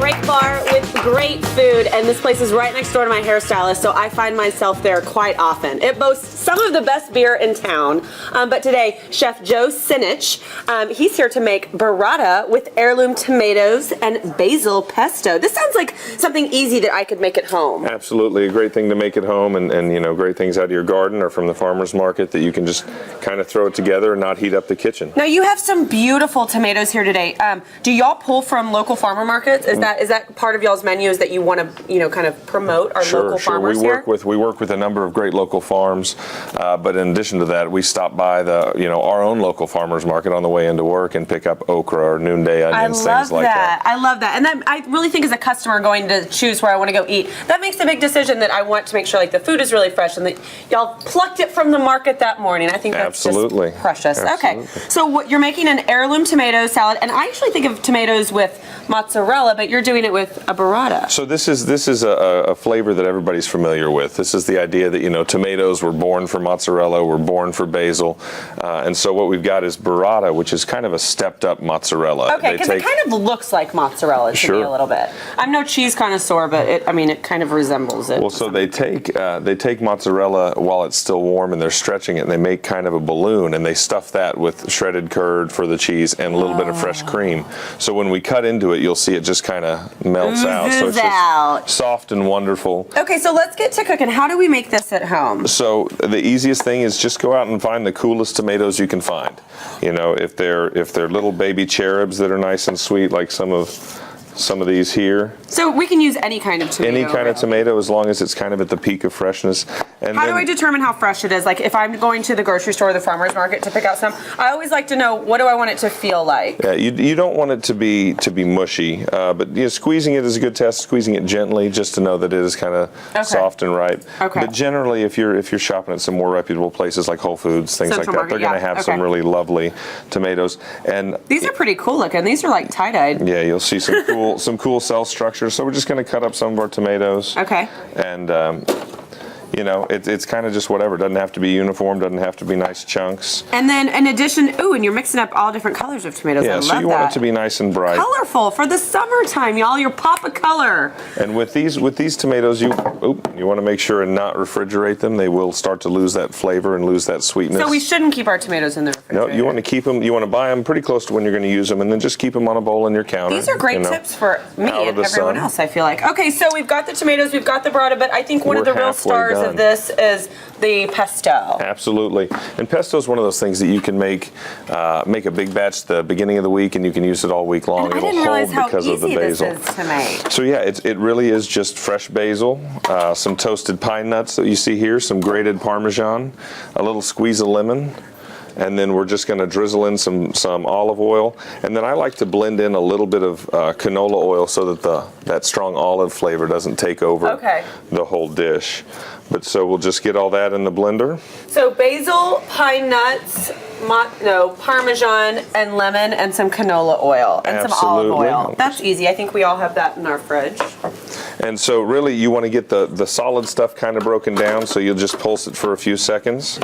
Break Bar with great food, and this place is right next door to my hairstylist, so I find myself there quite often. It boasts some of the best beer in town, but today, Chef Joe Sinich, he's here to make burrata with heirloom tomatoes and basil pesto. This sounds like something easy that I could make at home. Absolutely, a great thing to make at home, and you know, great things out of your garden or from the farmer's market that you can just kind of throw it together and not heat up the kitchen. Now you have some beautiful tomatoes here today. Do y'all pull from local farmer markets? Is that part of y'all's menus that you want to, you know, kind of promote our local farmers here? We work with a number of great local farms, but in addition to that, we stop by our own local farmers market on the way into work and pick up okra or noonday onions, things like that. I love that, and then I really think as a customer going to choose where I want to go eat, that makes a big decision that I want to make sure like the food is really fresh and that y'all plucked it from the market that morning. I think that's just precious. Absolutely. Okay, so what you're making an heirloom tomato salad, and I actually think of tomatoes with mozzarella, but you're doing it with a burrata. So this is a flavor that everybody's familiar with. This is the idea that, you know, tomatoes were born for mozzarella, were born for basil, and so what we've got is burrata, which is kind of a stepped up mozzarella. Okay, because it kind of looks like mozzarella to me a little bit. I'm no cheese connoisseur, but it kind of resembles it. Well, so they take mozzarella while it's still warm and they're stretching it, and they make kind of a balloon, and they stuff that with shredded curd for the cheese and a little bit of fresh cream. So when we cut into it, you'll see it just kind of melts out. So it's just soft and wonderful. Okay, so let's get to cooking. How do we make this at home? So the easiest thing is just go out and find the coolest tomatoes you can find. You know, if they're little baby cherubs that are nice and sweet, like some of these here. So we can use any kind of tomato. Any kind of tomato, as long as it's kind of at the peak of freshness. And how do I determine how fresh it is? Like if I'm going to the grocery store or the farmer's market to pick out some, I always like to know, what do I want it to feel like? Yeah, you don't want it to be mushy, but you know, squeezing it is a good test. Squeezing it gently, just to know that it is kind of soft and ripe. Okay. But generally, if you're shopping at some more reputable places like Whole Foods, things like that, they're going to have some really lovely tomatoes. And these are pretty cool looking. These are like tie-dyed. Yeah, you'll see some cool cell structures. So we're just going to cut up some of our tomatoes. Okay. And you know, it's kind of just whatever. It doesn't have to be uniform. Doesn't have to be nice chunks. And then in addition, and you're mixing up all different colors of tomatoes. Yeah, so you want it to be nice and bright. Colorful for the summertime, y'all. Your pop of color. And with these tomatoes, you want to make sure and not refrigerate them. They will start to lose that flavor and lose that sweetness. So we shouldn't keep our tomatoes in the refrigerator. No, you want to keep them. You want to buy them pretty close to when you're going to use them, and then just keep them on a bowl in your counter. These are great tips for me and everyone else, I feel like. Okay, so we've got the tomatoes, we've got the burrata, but I think one of the real stars of this is the pesto. Absolutely. And pesto is one of those things that you can make a big batch the beginning of the week, and you can use it all week long. And I didn't realize how easy this is to make. So yeah, it really is just fresh basil, some toasted pine nuts that you see here, some grated Parmesan, a little squeeze of lemon, and then we're just going to drizzle in some olive oil, and then I like to blend in a little bit of canola oil so that that strong olive flavor doesn't take over the whole dish. But so we'll just get all that in the blender. So basil, pine nuts, Parmesan, and lemon, and some canola oil, and some olive oil. That's easy. I think we all have that in our fridge. And so really you want to get the solid stuff kind of broken down, so you'll just pulse it for a few seconds.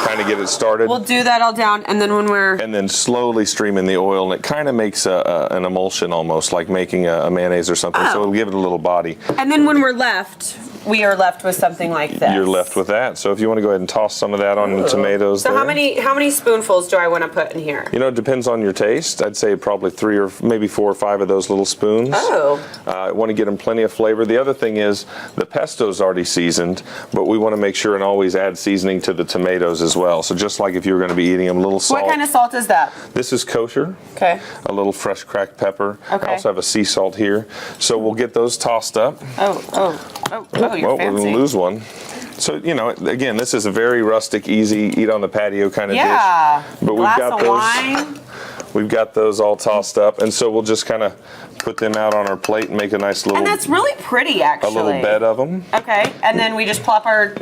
To get it started. We'll do that all down, and then slowly stream in the oil, and it kind of makes an emulsion, almost like making a mayonnaise or something. So it'll give it a little body. And then when we're left, we are left with something like this. You're left with that. So if you want to go ahead and toss some of that on the tomatoes. So how many spoonfuls do I want to put in here? You know, it depends on your taste. I'd say probably 3 or maybe 4 or 5 of those little spoons. I want to get them plenty of flavor. The other thing is the pesto's already seasoned, but we want to make sure and always add seasoning to the tomatoes as well. So just like if you were going to be eating them, a little salt. What kind of salt is that? This is kosher. Okay. A little fresh cracked pepper. Okay. I also have a sea salt here. So we'll get those tossed up. You're fancy. We're going to lose one. So, you know, again, this is a very rustic, easy, eat on the patio kind of dish. But we've got those all tossed up, and so we'll just kind of put them out on our plate and make a nice little. And that's really pretty, actually. A little bed of them. Okay, and then we just plop our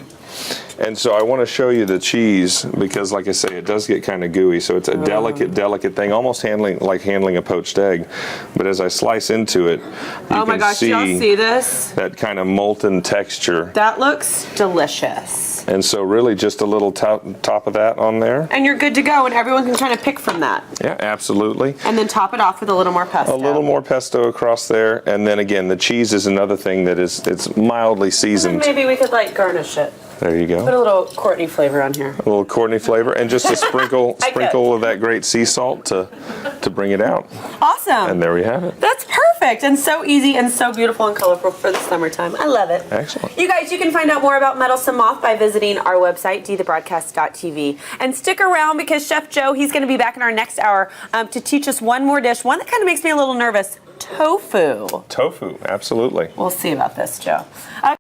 And so I want to show you the cheese because, like I say, it does get kind of gooey. So it's a delicate thing, almost like handling a poached egg. But as I slice into it, you oh my can gosh, see, y'all see this? that kind of molten texture. That looks delicious. And so really just a little top of that on there. And you're good to go, and everyone can kind of pick from that. Yeah, absolutely. And then top it off with a little more pesto. A little more pesto across there. And then again, the cheese is another thing that it's mildly seasoned. Maybe we could like garnish it. There you go. Put a little Courtney flavor on here. A little Courtney flavor, and just a sprinkle of that great sea salt to bring it out. Awesome. And there we have it. That's perfect, and so easy and so beautiful and colorful for the summertime. I love it. Excellent. You guys, you can find out more about Meddlesome Moth by visiting our website, dthebroadcast.tv. And stick around because Chef Joe, he's going to be back in our next hour to teach us one more dish, one that kind of makes me a little nervous, tofu. Tofu, absolutely. We'll see about this, Joe.